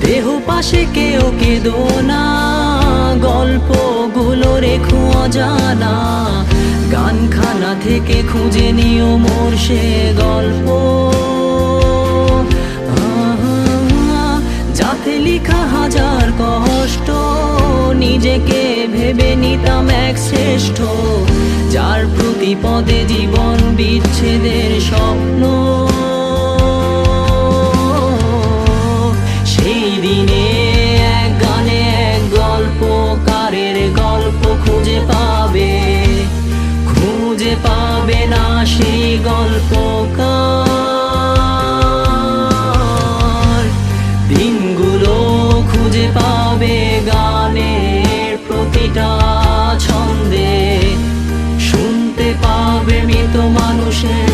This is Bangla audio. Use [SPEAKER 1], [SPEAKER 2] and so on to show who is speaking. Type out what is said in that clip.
[SPEAKER 1] দেহ পাশে কেউ কেঁদো না, গল্পগুলো রেখো অজানা। গানখানা থেকে খুঁজে নিও মোর সে গল্প, যাতে লিখা হাজার কষ্ট। নিজেকে ভেবে নিতাম এক শ্রেষ্ঠ, যার প্রতি পদে জীবন বিচ্ছেদের স্বপ্ন। সেই দিনে এক গানে এক গল্পকারের গল্প খুঁজে পাবে, খুঁজে পাবে না সেই গল্পকার। দিনগুলো খুঁজে পাবে গানের প্রতিটা ছন্দে, শুনতে পাবে মৃত মানুষের